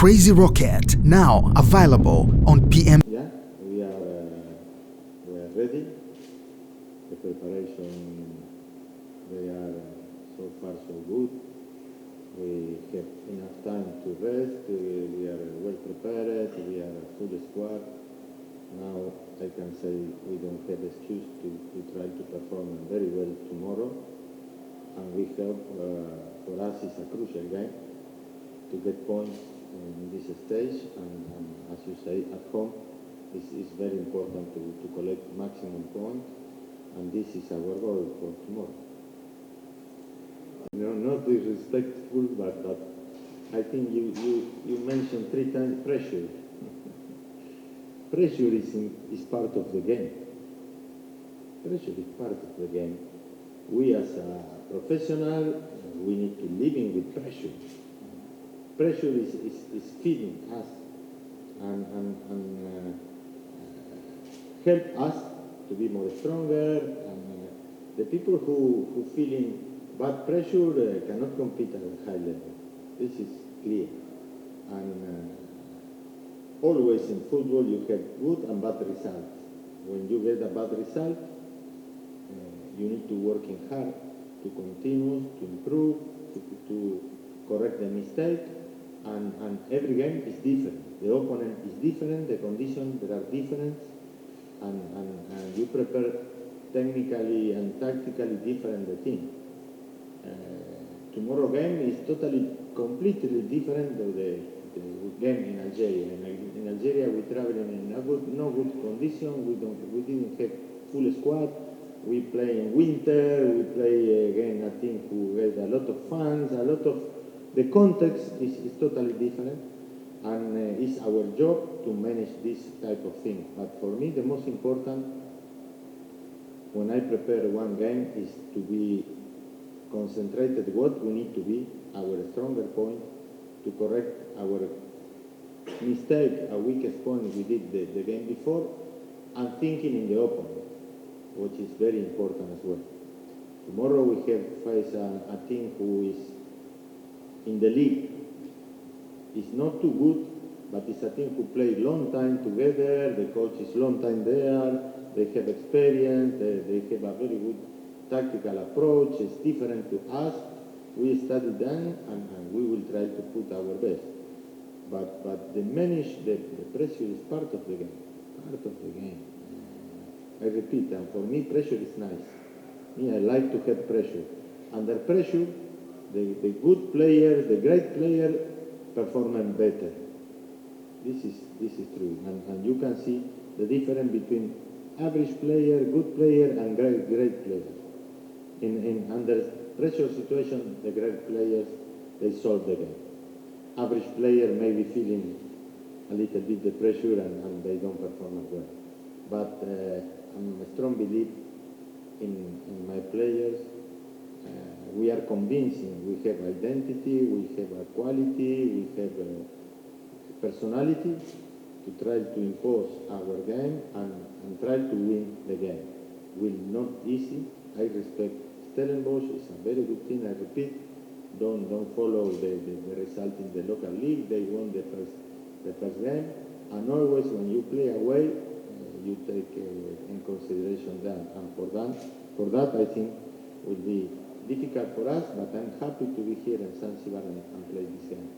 Crazy Rocket, now available on PM. Yeah, we are ready. The preparation, they are so far so good. We have enough time to rest. We are well prepared. We are a full squad. Now I can say we don't have excuse to try to perform very well tomorrow. And we have, for us, it's a crucial game to get points in this stage. And as you say, at home, it's very important to collect maximum points. And this is our goal for tomorrow. No, not disrespectful, but I think you mentioned 3 times pressure. Pressure is part of the game. Pressure is part of the game. We as a professional, we need to live in with pressure. Pressure is feeding us and help us to be more stronger. And the people who feeling bad pressure cannot compete at a high level. This is clear. And always in football you have good and bad results. When you get a bad result, you need to working hard to continue, to improve, to correct the mistake. And every game is different. The opponent is different, the conditions there are different, and you prepare technically and tactically different the team. Tomorrow game is completely different than the game in Algeria. In Algeria we traveling in no good condition. We didn't have full squad. We play in winter. We play again a team who has a lot of fans. The context is totally different, and it's our job to manage this type of thing. But for me, the most important when I prepare one game is to be concentrated what we need to be, our stronger point, to correct our mistake, our weakest point we did the game before, and thinking in the opponent, which is very important as well. Tomorrow we have faced a team who is in the league. It's not too good, but it's a team who play long time together, the coach is long time there, they have experience, they have a very good tactical approach. It's different to us. We study them and we will try to put our best. But the pressure is part of the game. Part of the game. I repeat, and for me pressure is nice. Me, I like to have pressure. Under pressure, the good player, the great player, perform better. This is true, and you can see the difference between average player, good player, and great player. In under pressure situation, the great players, they solve the game. Average player may be feeling a little bit the pressure and they don't perform as well. But I'm a strong belief in my players. We are convincing. We have identity, we have a quality, we have a personality to try to impose our game and try to win the game. Will not easy. I respect Stellenbosch. It's a very good team. I repeat, don't follow the result in the local league. They won the first game. And always when you play away, you take in consideration that. And for that I think will be difficult for us. But I'm happy to be here in Zanzibar and play this game.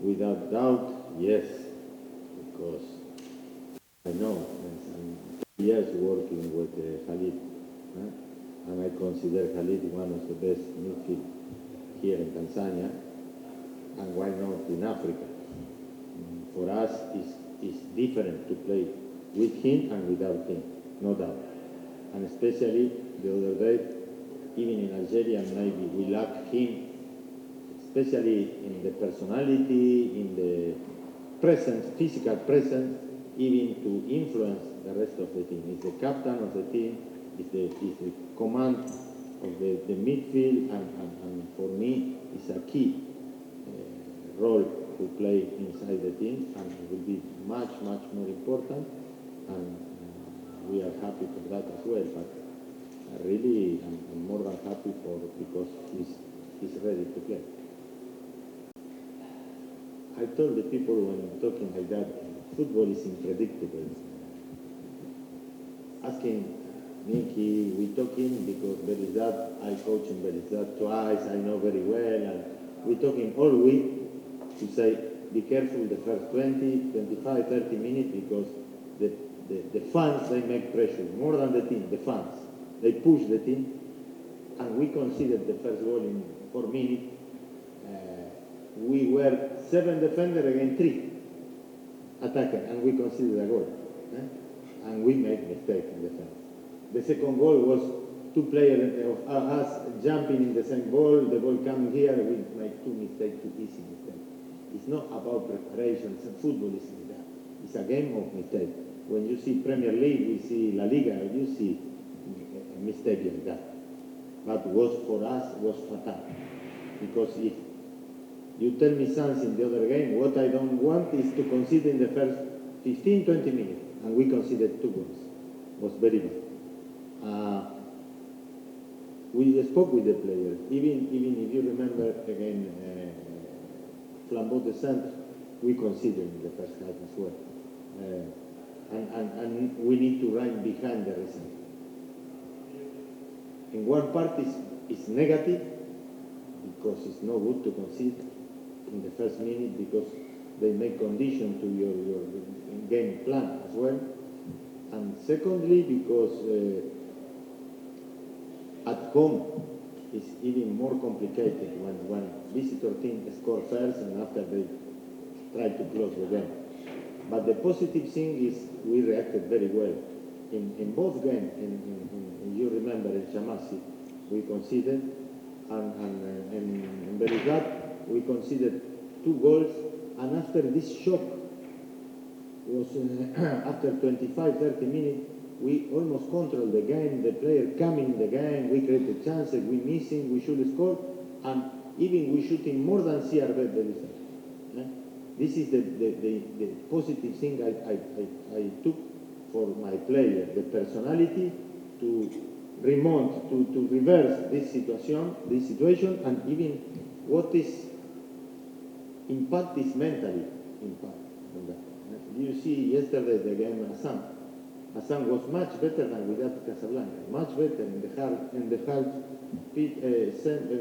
Without doubt, yes, because I know I'm 3 years working with Khalid, and I consider Khalid one of the best midfield here in Tanzania, and why not in Africa? For us, it's different to play with him and without him, no doubt. And especially the other day, even in Algeria, maybe we lack him, especially in the personality, in the presence, physical presence, even to influence the rest of the team. He's the captain of the team, he's the command of the midfield, and for me, it's a key role to play inside the team, and it will be much more important, and we are happy for that as well. But really, I'm more than happy because he's ready to play. I told the people when talking like that, football is unpredictable. Asking Mechi, we talking because Berizat, I coach in Berizat twice, I know very well, and we talking all week to say, be careful the first 20, 25, 30 minutes because the fans, they make pressure, more than the team, the fans. They push the team, and we considered the first goal in 4 minutes. We were 7 defenders against 3 attackers, and we considered a goal. And we made mistake in defense. The second goal was 2 players of us jumping in the same ball, the ball coming here, we made 2 mistakes, 2 easy mistakes. It's not about preparation, football is like that. It's a game of mistakes. When you see Premier League, we see La Liga, you see a mistake like that. But for us was fatal. Because if you tell me something the other game, what I don't want is to concede in the first 15, 20 minutes. And we conceded 2 goals. It was very bad. We spoke with the players. Even if you remember again, Flambeau de Centre, we conceded in the first half as well. And we need to run behind the result. In one part is negative because it's no good to concede in the first minute because they make condition to your game plan as well. And secondly, because at home it's even more complicated when visitor team score first and after they try to close the game. But the positive thing is we reacted very well. In both games, you remember in Chamasi, we conceded, and in Berizat, we conceded 2 goals, and after this shock, was after 25, 30 minutes, we almost controlled the game, the player coming in the game, we created chances, we missing, we should score, and even we shooting more than CRB Berizat. This is the positive thing I took for my player, the personality to remonte, to reverse this situation, and even what is impact is mentally impact on that. You see yesterday the game Asema. Asema was much better than without Casablanca, much better in the half.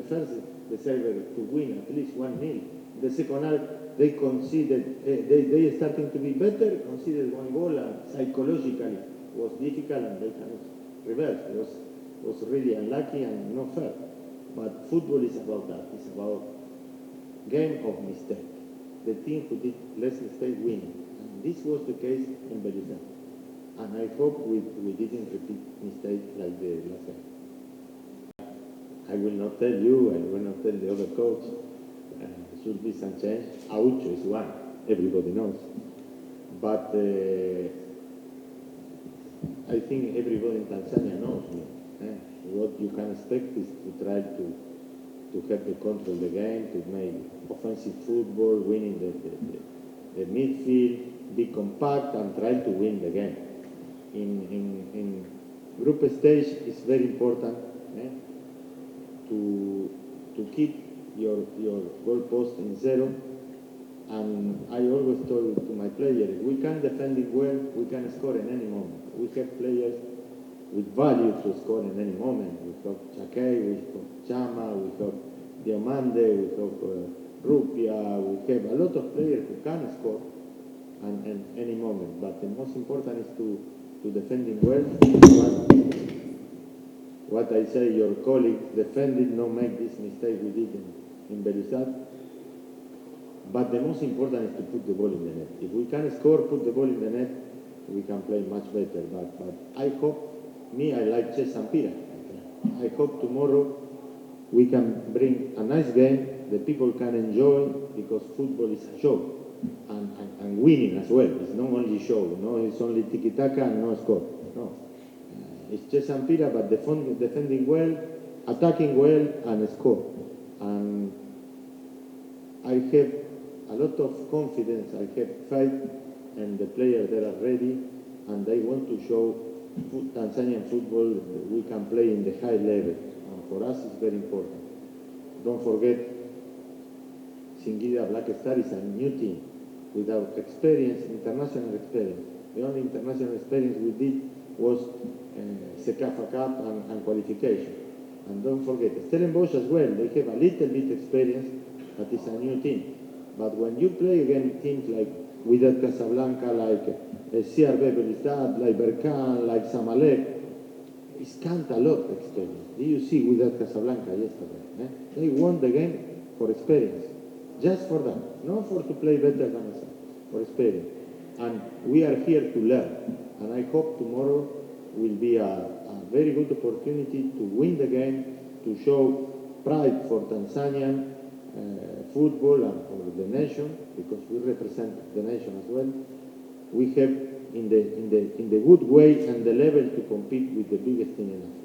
First they saved to win at least 1-0. The second half they conceded, they starting to be better, conceded 1 goal, and psychologically was difficult, and they cannot reverse. It was really unlucky and not fair. But football is about that. It's about game of mistake. The team who did less mistake win. And this was the case in Berizat. And I hope we didn't repeat mistakes like the last game. I will not tell you, I will not tell the other coach. There should be some change. Aucho is one, everybody knows. But I think everybody in Tanzania knows me. What you can expect is to try to have the control of the game, to make offensive football, winning the midfield, be compact and try to win the game. In group stage, it's very important to keep your goal post in 0. And I always told to my players, if we can defend it well, we can score in any moment. We have players with value to score in any moment. We have Chake, we have Chama, we have Diamande, we have Rupia, we have a lot of players who can score in any moment. But the most important is to defend it well. What I say, your colleague, defend it, not make this mistake we did in Berizat. But the most important is to put the ball in the net. If we can score, put the ball in the net, we can play much better. But I hope, I like Chess and Pira. I hope tomorrow we can bring a nice game, the people can enjoy, because football is a show. And winning as well. It's not only show, no, it's only tiki-taka and no score. No. It's Chess and Pira, but defending well, attacking well, and score. And I have a lot of confidence, I have faith, and the players that are ready, and they want to show Tanzanian football, we can play in the high level, and for us it's very important. Don't forget, Singida Black Star is a new team without experience, international experience. The only international experience we did was Secafa Cup and qualification. And don't forget, Stellenbosch as well, they have a little bit experience, but it's a new team. But when you play against teams like Wydad Casablanca, like CR Belouizdad, like Berkane, like Zamalek, it's can't a lot experience. Did you see Wydad Casablanca yesterday? Eh? They won the game for experience, just for that, not for to play better than us, for experience. And we are here to learn, and I hope tomorrow will be a very good opportunity to win the game, to show pride for Tanzanian football and for the nation, because we represent the nation as well. We have in the good way and the level to compete with the biggest team in Africa.